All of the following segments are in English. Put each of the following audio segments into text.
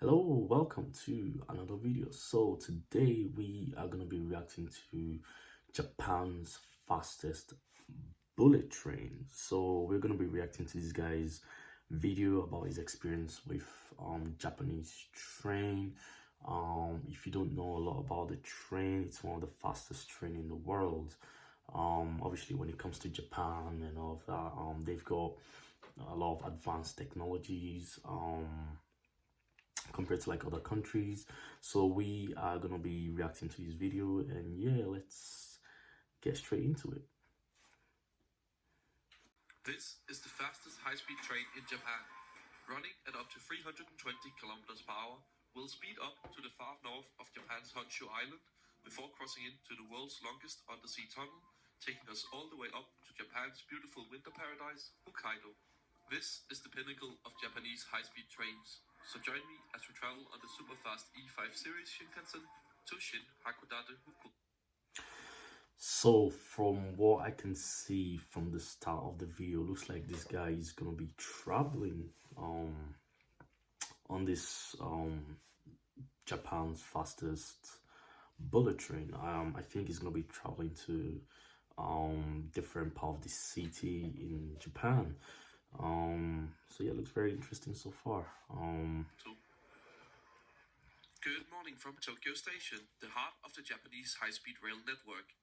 Hello, welcome to another video. So today we are going to be reacting to Japan's fastest bullet train. So we're going to be reacting to this guy's video about his experience with Japanese train. If you don't know a lot about the train, it's one of the fastest train in the world. Obviously when it comes to Japan and all of that, they've got a lot of advanced technologies compared to like other countries. So we are gonna be reacting to this video, and yeah, let's get straight into it. This is the fastest high-speed train in Japan. Running at up to 320 kilometers per hour, will speed up to the far north of Japan's Honshu Island before crossing into the world's longest undersea tunnel, taking us all the way up to Japan's beautiful winter paradise, Hokkaido. This is the pinnacle of Japanese high-speed trains. So join me as we travel on the super-fast E5 series Shinkansen to Shin Hakodate Hokuto. So from what I can see from the start of the video, looks like this guy is gonna be traveling on this Japan's fastest bullet train. I think he's gonna be traveling to different part of the city in Japan. So yeah, it looks very interesting so far. Good morning from Tokyo Station, the heart of the Japanese high-speed rail network.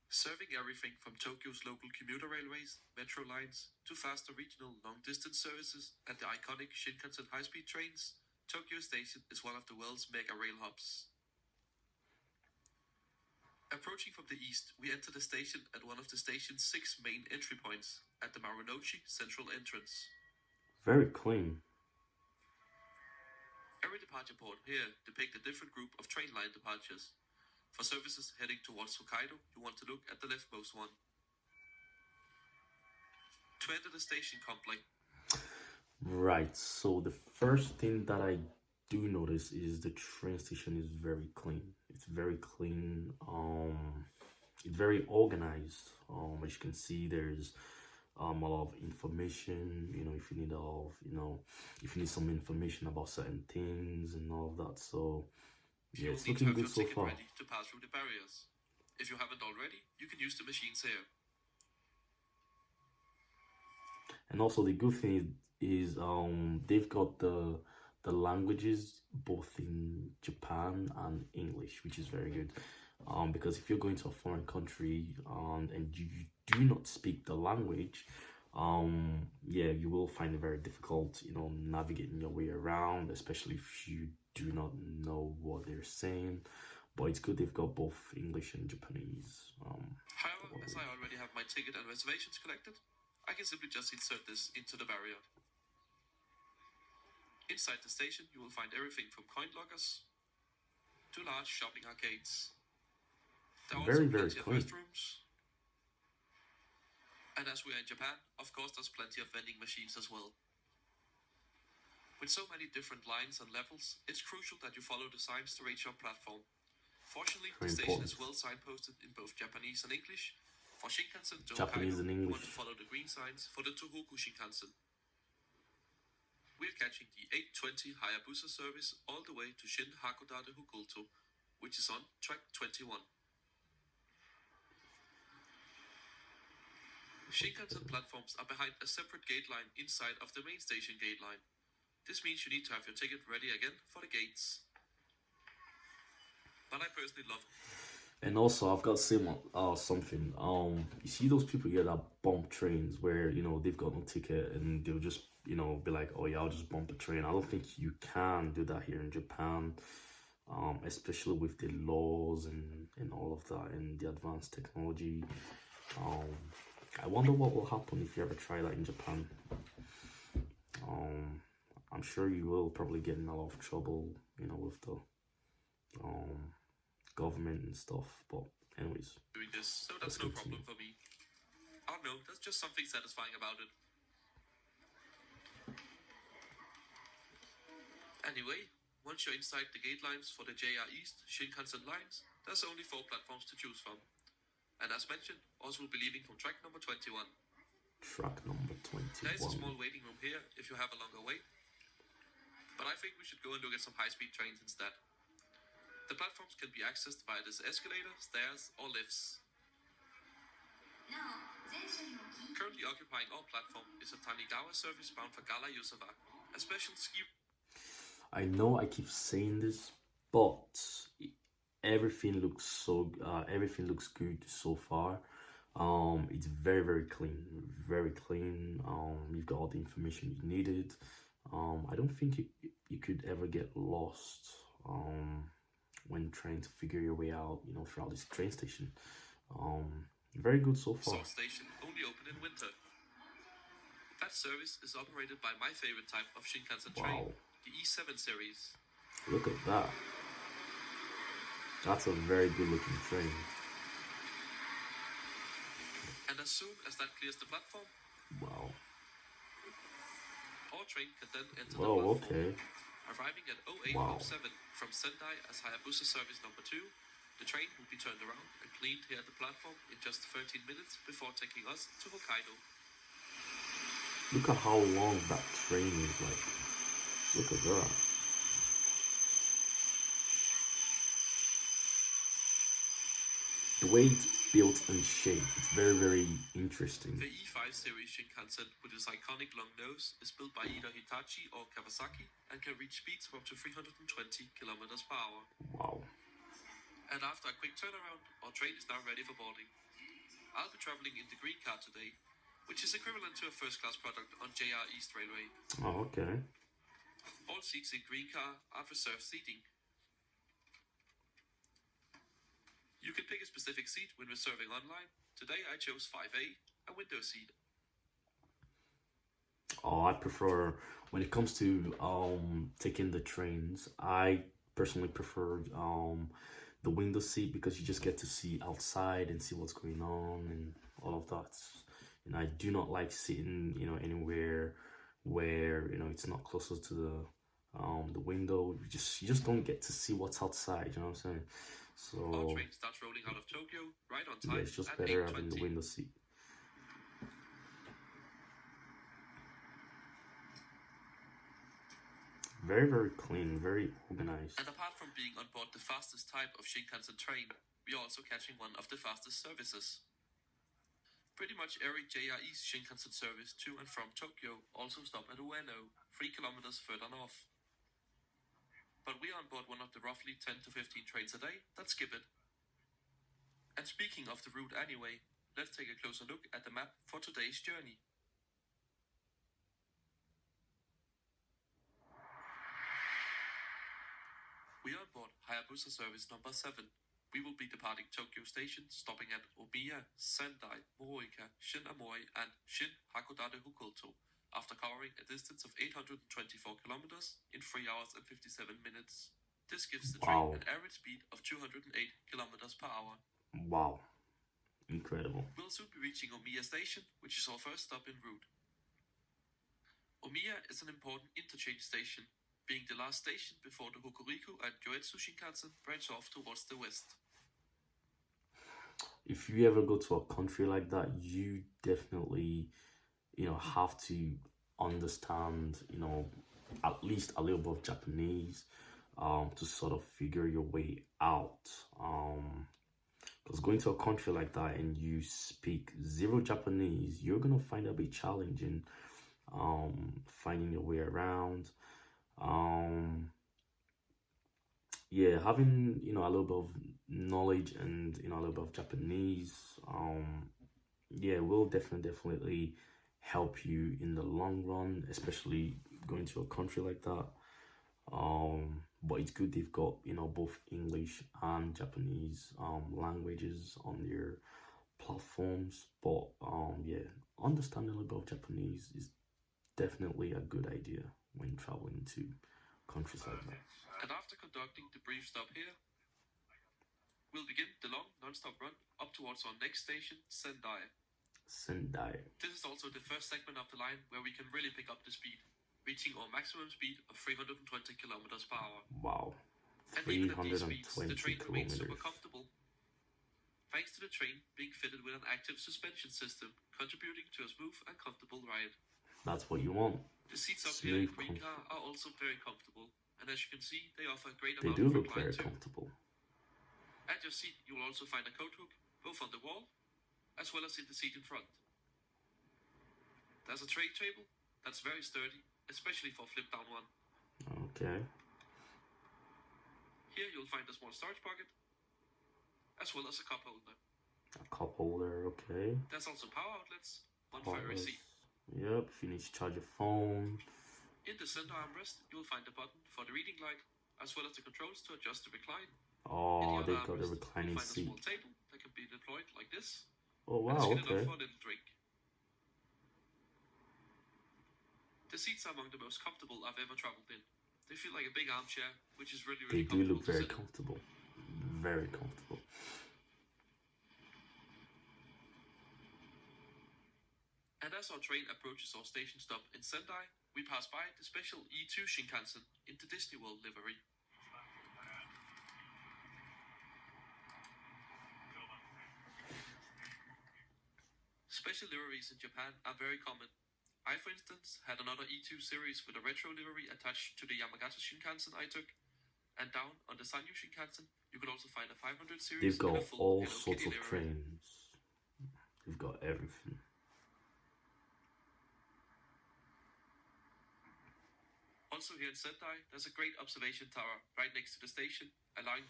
Serving everything from Tokyo's local commuter railways, metro lines, to faster regional long-distance services and the iconic Shinkansen high-speed trains, Tokyo Station is one of the world's mega rail hubs. Approaching from the east, we enter the station at one of the station's 6 main entry points, at the Marunouchi Central Entrance. Very clean. Every departure port here depicts a different group of train line departures. For services heading towards Hokkaido, you want to look at the leftmost one. To enter the station complex. Right, so the first thing that I do notice is the train station is very clean. It's very clean. It's very organized. As you can see, there's a lot of information. If you need some information about certain things and all of that. So yeah, it's looking good so far. Ready to pass through the barriers. If you haven't already, you can use the machines here. And also the good thing is they've got the languages both in Japan and English, which is very good. Because if you're going to a foreign country and you do not speak the language, yeah, you will find it very difficult, navigating your way around, especially if you do not know what they're saying. But it's good they've got both English and Japanese. However, as I already have my ticket and reservations collected, I can simply just insert this into the barrier. Inside the station, you will find everything from coin lockers to large shopping arcades. There are Very, also very plenty of clean. restrooms. And as we are in Japan, of course there's plenty of vending machines as well. With so many different lines and levels, it's crucial that you follow the signs to reach your platform. Fortunately, the station is well signposted in both Japanese and English. For Shinkansen to Japanese Hokkaido, and you English. want to follow the green signs for the Tohoku Shinkansen. We're catching the 820 Hayabusa service all the way to Shin Hakodate Hokuto, which is on track 21. Shinkansen platforms are behind a separate gate line inside of the main station gate line. This means you need to have your ticket ready again for the gates. But I personally love it. And also, I've got to say something. You see those people here that bump trains where they've got no ticket and they'll just be like, oh yeah, I'll just bump a train. I don't think you can do that here in Japan, especially with the laws and all of that and the advanced technology. I wonder what will happen if you ever try that in Japan. I'm sure you will probably get in a lot of trouble, with the government and stuff. But anyways, doing this, so that's no problem for me. Oh no, there's just something satisfying about it. Anyway, once you're inside the gate lines for the JR East Shinkansen lines, there's only 4 platforms to choose from. And as mentioned, also will be leaving from track number 21. Track number 21. There is a small waiting room here if you have a longer wait. But I think we should go and look at some high-speed trains instead. The platforms can be accessed via this escalator, stairs, or lifts. Currently occupying our platform is a Tanigawa service bound for Gala Yusawa, a special ski. I know I keep saying this, but everything looks everything looks good so far. It's very clean, very clean. You've got all the information you needed. I don't think you could ever get lost when trying to figure your way out, throughout this train station. Very good so far. Salt station only open in winter. That service is operated by my favorite type of Shinkansen train, the E7 series. Look at that. That's a very good looking train. And as soon as that clears the platform, wow, our train can then enter the platform. Okay. Arriving at 0807 from Sendai as Hayabusa service number 2, the train will be turned around and cleaned here at the platform in just 13 minutes before taking us to Hokkaido. Look at how long that train is, like, look at that. The way it's built and shaped, it's very interesting. The E5 series Shinkansen with its iconic long nose is built by either Hitachi or Kawasaki and can reach speeds of up to 320 kilometers per hour. Wow. And after a quick turnaround, our train is now ready for boarding. I'll be traveling in the green car today, which is equivalent to a first-class product on JR East Railway. Oh, okay. All seats in green car are reserved seating. You can pick a specific seat when reserving online. Today I chose 5A, a window seat. Oh, I prefer, when it comes to taking the trains, I personally prefer the window seat, because you just get to see outside and see what's going on and all of that. And I do not like sitting, anywhere where, it's not closer to the window. You just don't get to see what's outside, you know what I'm saying? So our train starts rolling out of Tokyo right on time. Yeah, it's just at better 8:20. having the window seat. Very clean, very organized. And apart from being on board the fastest type of Shinkansen train, we are also catching one of the fastest services. Pretty much every JR East Shinkansen service to and from Tokyo also stop at Ueno, 3 kilometers further north. But we are on board one of the roughly 10 to 15 trains a day that skip it. And speaking of the route anyway, let's take a closer look at the map for today's journey. We are on board Hayabusa service number 7. We will be departing Tokyo Station, stopping at Omiya, Sendai, Moroika, Shin Aomori, and Shin Hakodate Hokuto, after covering a distance of 824 kilometers in 3 hours and 57 minutes. This gives the train an average speed of 208 kilometers per hour. Wow. Incredible. We'll soon be reaching Omiya Station, which is our first stop en route. Omiya is an important interchange station, being the last station before the Hokuriku and Yoetsu Shinkansen branch off towards the west. If you ever go to a country like that, you definitely, have to understand, at least a little bit of Japanese, to sort of figure your way out. Because going to a country like that and you speak zero Japanese, you're gonna find it a bit challenging, finding your way around. Yeah, having a little bit of knowledge and a little bit of Japanese, yeah, will definitely help you in the long run, especially going to a country like that. But it's good they've got both English and Japanese languages on their platforms. But yeah, understanding a little bit of Japanese is definitely a good idea when traveling to countries like that. And after conducting the brief stop here, we'll begin the long non-stop run up towards our next station, Sendai. This is also the first segment of the line where we can really pick up the speed, reaching our maximum speed of 320 kilometers per hour. Wow. And even at these speeds, the train remains super comfortable, thanks to the train being fitted with an active suspension system, contributing to a smooth and comfortable ride. That's what you want. The seats up here in Smooth, Green Car are also very comfortable, and as you can see, they offer a great they amount do of look very recline too. comfortable. At your seat, you will also find a coat hook, both on the wall, as well as in the seat in front. There's a tray table that's very sturdy, especially for a flip-down one. Okay. Here you'll find a small storage pocket, as well as a cup holder. A cup holder, okay. There's also power outlets, one for every seat. Yep, if you need to charge your phone. In the center armrest, you'll find a button for the reading light, as well as the controls to adjust the recline. Oh, In the they've other got a armrest, reclining you'll find seat. a small table that can be deployed like this, Oh and it's wow, good enough okay. for a little drink. The seats are among the most comfortable I've ever traveled in. They feel like a big armchair, which is really They do comfortable look to very sit in. comfortable. Very comfortable. And as our train approaches our station stop in Sendai, we pass by the special E2 Shinkansen in the Disney World livery. Special liveries in Japan are very common. I, for instance, had another E2 series with a retro livery attached to the Yamagata Shinkansen I took. And down on the Sanyo Shinkansen, you can also find a 500 series They've got in a full all Hello sorts Kitty of livery. trains. They've got everything. Also here in Sendai, there's a great observation tower right next to the station, allowing...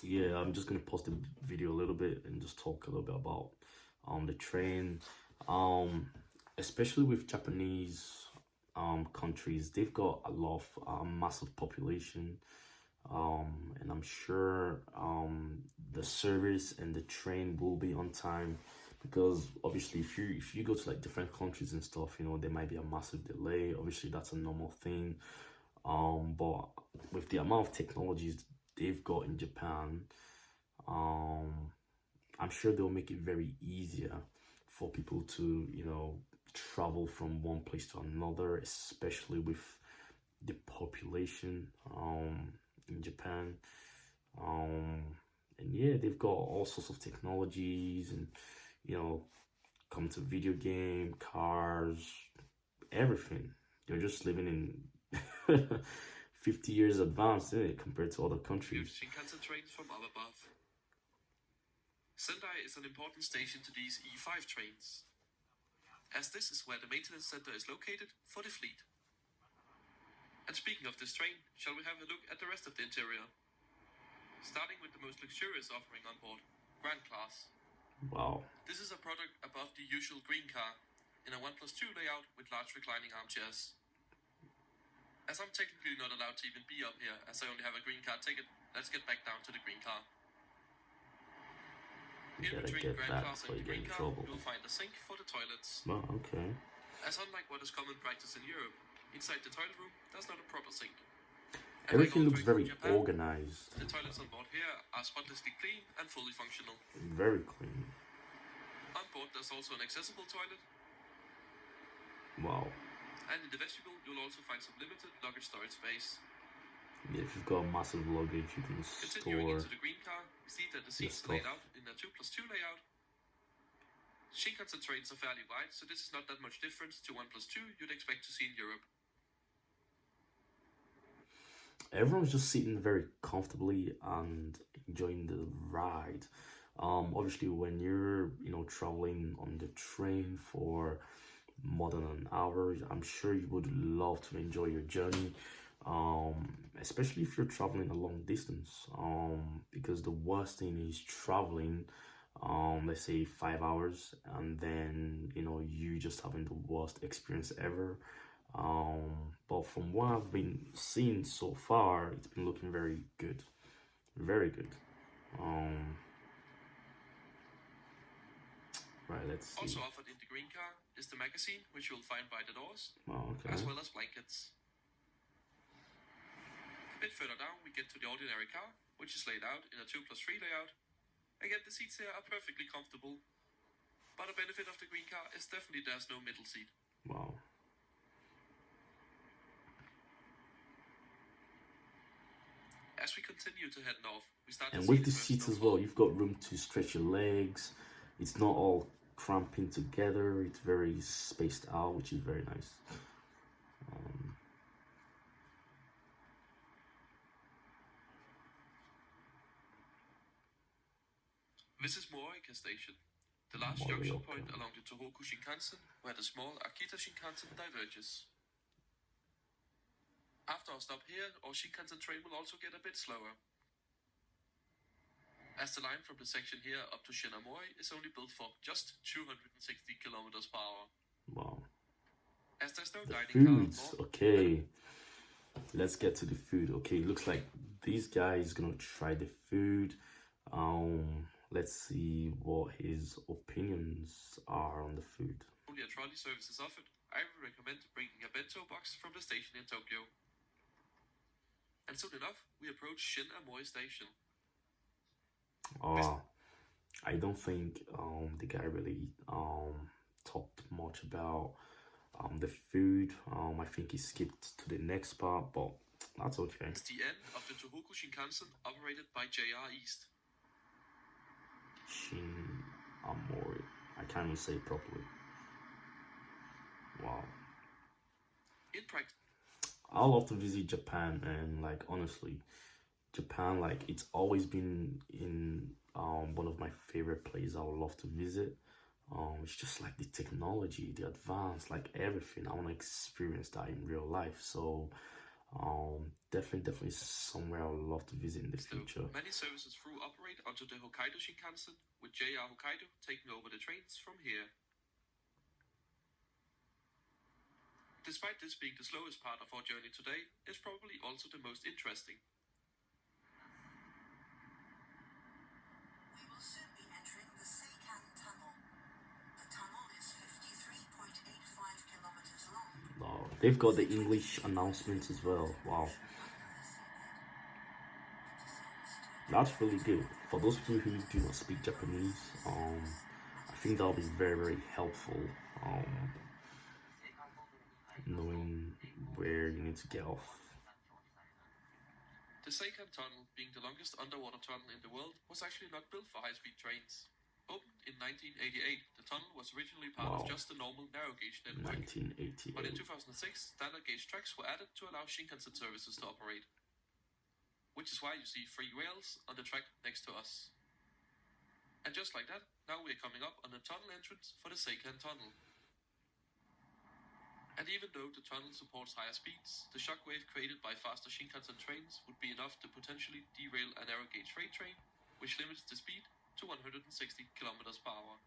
Yeah, I'm just gonna pause the video a little bit and just talk a little bit about the train. Especially with Japanese countries, they've got a lot of massive population, and I'm sure the service and the train will be on time, because obviously if you go to like different countries and stuff, you know, there might be a massive delay. Obviously that's a normal thing, but with the amount of technologies they've got in Japan, I'm sure they'll make it very easier for people to, you know, travel from one place to another, especially with the population in Japan. And yeah, they've got all sorts of technologies, and you know, come to video game, cars, everything. They're just living in 50 years advanced, isn't it, compared to other countries. Shinkansen trains from up above. Sendai is an important station to these E5 trains, as this is where the maintenance center is located for the fleet. And speaking of this train, shall we have a look at the rest of the interior? Starting with the most luxurious offering on board, Grand Class. Wow. This is a product above the usual green car, in a 1+2 layout with large reclining armchairs. As I'm technically not allowed to even be up here, as I only have a green car ticket, let's get back down to the green car. You In gotta between get Grand that Class before and you the get green in car, trouble. you'll find a sink for the toilets. Well, okay. As unlike what is common practice in Europe, inside the toilet room, there's not a proper sink. Everything Like all looks trains very in Japan, organized. the toilets on board here are spotlessly clean and fully functional. Very clean. On board, there's also an accessible toilet, Wow. and in the vestibule, you'll also find some limited luggage storage space. Yeah, if you've got massive luggage, you can Continuing store into the green car, we see that the seats stuff. laid out in a 2+2 layout. Shinkansen trains are fairly wide, so this is not that much difference to 1+2 you'd expect to see in Europe. Everyone's just sitting very comfortably and enjoying the ride. Obviously, when you're, you know, traveling on the train for more than an hour, I'm sure you would love to enjoy your journey, especially if you're traveling a long distance, because the worst thing is traveling, let's say 5 hours, and then, you know, you just having the worst experience ever. But from what I've been seeing so far, it's been looking very good, very good. Right, let's see. Also offered in the green car is the magazine, which you'll find by the doors, Oh, okay. as well as blankets. A bit further down, we get to the ordinary car, which is laid out in a 2+3 layout. Again, the seats here are perfectly comfortable, but a benefit of the green car is definitely there's no middle seat. Wow. As we continue to head north, we start to And see with the the first seats as snowfall. well, you've got room to stretch your legs. It's not all cramping together. It's very spaced out, which is very nice. This is Morika Station, the last junction point along the Tohoku Shinkansen, where the small Akita Shinkansen diverges. After our stop here, our Shinkansen train will also get a bit slower, as the line from the section here up to Shinamori is only built for just 260 kilometers per hour. Wow. As there's no The guiding foods, car involved, okay. Let's get to the food. Okay, looks like these guys gonna try the food. Let's see what his opinions are on the food. only a trolley service is offered. I would recommend bringing a bento box from the station in Tokyo. And soon enough, we approach Shinamori Station. I don't think the guy really talked much about the food. I think he skipped to the next part, but that's okay. It's the end of the Tohoku Shinkansen operated by JR East. Shinamori. I can't even say it properly. Wow. In practice, I love to visit Japan, and like honestly, Japan, like it's always been in one of my favorite places I would love to visit. It's just like the technology, the advance, like everything. I want to experience that in real life. So definitely somewhere I would love to visit in the future. Many services through operate onto the Hokkaido Shinkansen, with JR Hokkaido taking over the trains from here. Despite this being the slowest part of our journey today, it's probably also the most interesting. We will soon be entering the Seikan Tunnel. The tunnel is 53.85 kilometers long. Wow. They've got the English announcements as well. Wow. That's really good. For those people who do not speak Japanese, I think that'll be very helpful. Knowing where you need to get off. The Seikan Tunnel, being the longest underwater tunnel in the world, was actually not built for high-speed trains. Opened in 1988, the tunnel was originally part of just the normal narrow-gauge network. 1988. But in 2006, standard-gauge tracks were added to allow Shinkansen services to operate. Which is why you see 3 rails on the track next to us. And just like that, now we're coming up on the tunnel entrance for the Seikan Tunnel. And even though the tunnel supports higher speeds, the shockwave created by faster Shinkansen trains would be enough to potentially derail a narrow-gauge freight train, which limits the speed to 160 kilometers per hour.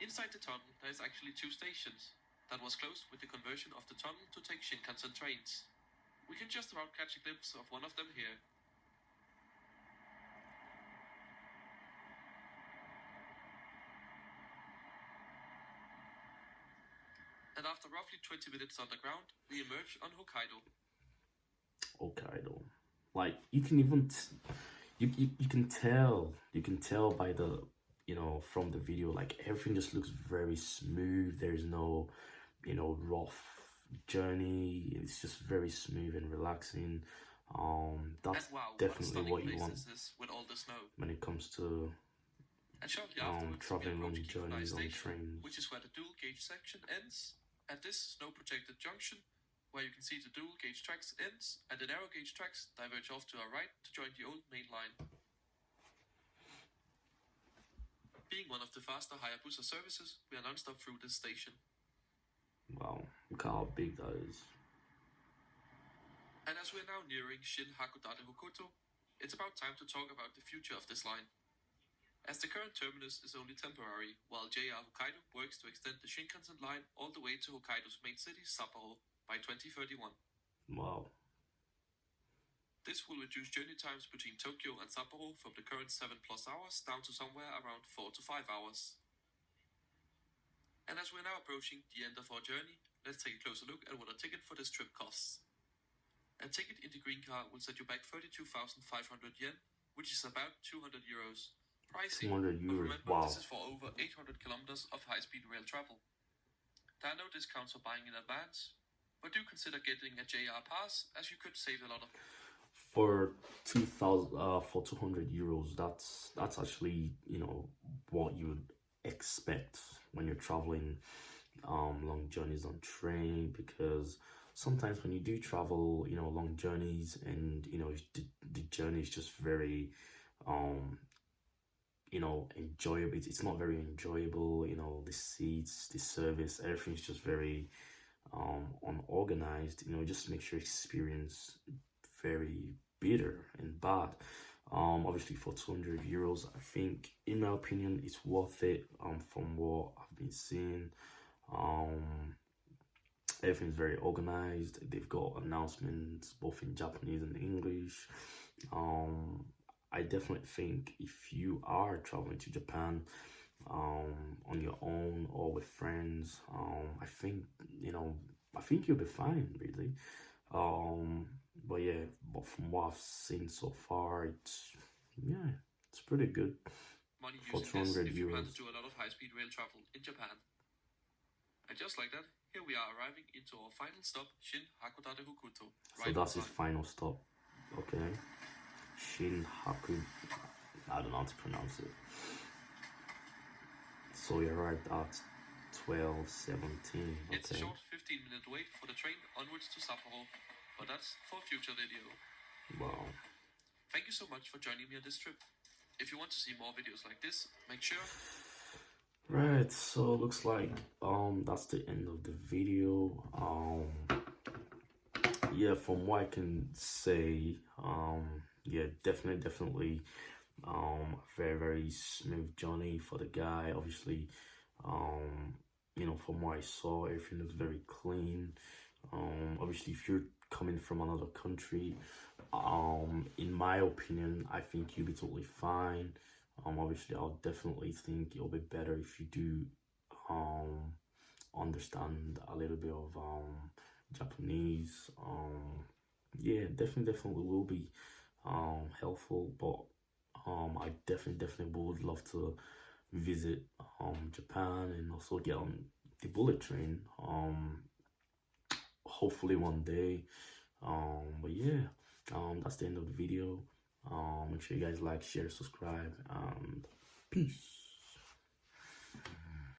Inside the tunnel, there is actually 2 stations that was closed with the conversion of the tunnel to take Shinkansen trains. We can just about catch a glimpse of one of them here. And after roughly 20 minutes underground, we emerge on Hokkaido. Hokkaido. Like you can even you can tell by the from the video, like everything just looks very smooth. There's no rough journey. It's just very smooth and relaxing. That's definitely what you want with all the snow. when it comes to and shortly afterwards, traveling long we journeys on station, trains. which is where the dual gauge section ends. At this snow-protected junction, where you can see the dual gauge tracks ends and the narrow gauge tracks diverge off to our right to join the old main line. Being one of the faster Hayabusa services, we are non-stop through this station. Wow, look how big that is. And as we're now nearing Shin Hakodate Hokuto, it's about time to talk about the future of this line. As the current terminus is only temporary, while JR Hokkaido works to extend the Shinkansen line all the way to Hokkaido's main city, Sapporo, by 2031. Wow. This will reduce journey times between Tokyo and Sapporo from the current 7+ hours down to somewhere around 4 to 5 hours. And as we're now approaching the end of our journey, let's take a closer look at what a ticket for this trip costs. A ticket in the green car will set you back 32,500 yen, which is about 200 euros. Pricing, 200 euros, remember, wow. this is for over 800 kilometers of high-speed rail travel. There are no discounts for buying in advance, but do consider getting a JR pass, as you could save a lot of for 2,000 for 200 euros, that's actually, you know, what you would expect when you're traveling long journeys on train, because sometimes when you do travel, you know, long journeys, and you know, the journey is just very you know, enjoyable. It's not very enjoyable, you know, the seats, the service, everything's just very unorganized, you know. It just makes your experience very bitter and bad. Obviously for 200 euros, I think, in my opinion, it's worth it. From what I've been seeing, everything's very organized. They've got announcements both in Japanese and English. I definitely think if you are traveling to Japan on your own or with friends, I think, you know, I think you'll be fine, really. But yeah, but from what I've seen so far, it's pretty good Money for using this 200 if you plan euros. to do a lot of high-speed rail travel in Japan. And just like that, here we are arriving into our final stop, Shin Hakodate Hokuto. So that's his final stop. Okay. Shin Haku. I don't know how to pronounce it. So we arrived at 12:17. It's a Okay. short 15-minute wait for the train onwards to Sapporo, but that's for a future video. Wow. Thank you so much for joining me on this trip. If you want to see more videos like this, make sure. Right, so looks like that's the end of the video. Yeah, from what I can say, yeah, definitely very smooth journey for the guy. Obviously, you know, from what I saw, everything looks very clean. Obviously, if you're coming from another country, in my opinion, I think you'll be totally fine. Obviously, I'll definitely think it'll be better if you do understand a little bit of Japanese. Yeah, definitely will be helpful. But I definitely would love to visit Japan and also get on the bullet train. Hopefully one day. But yeah, that's the end of the video. Make sure you guys like, share, subscribe, and peace.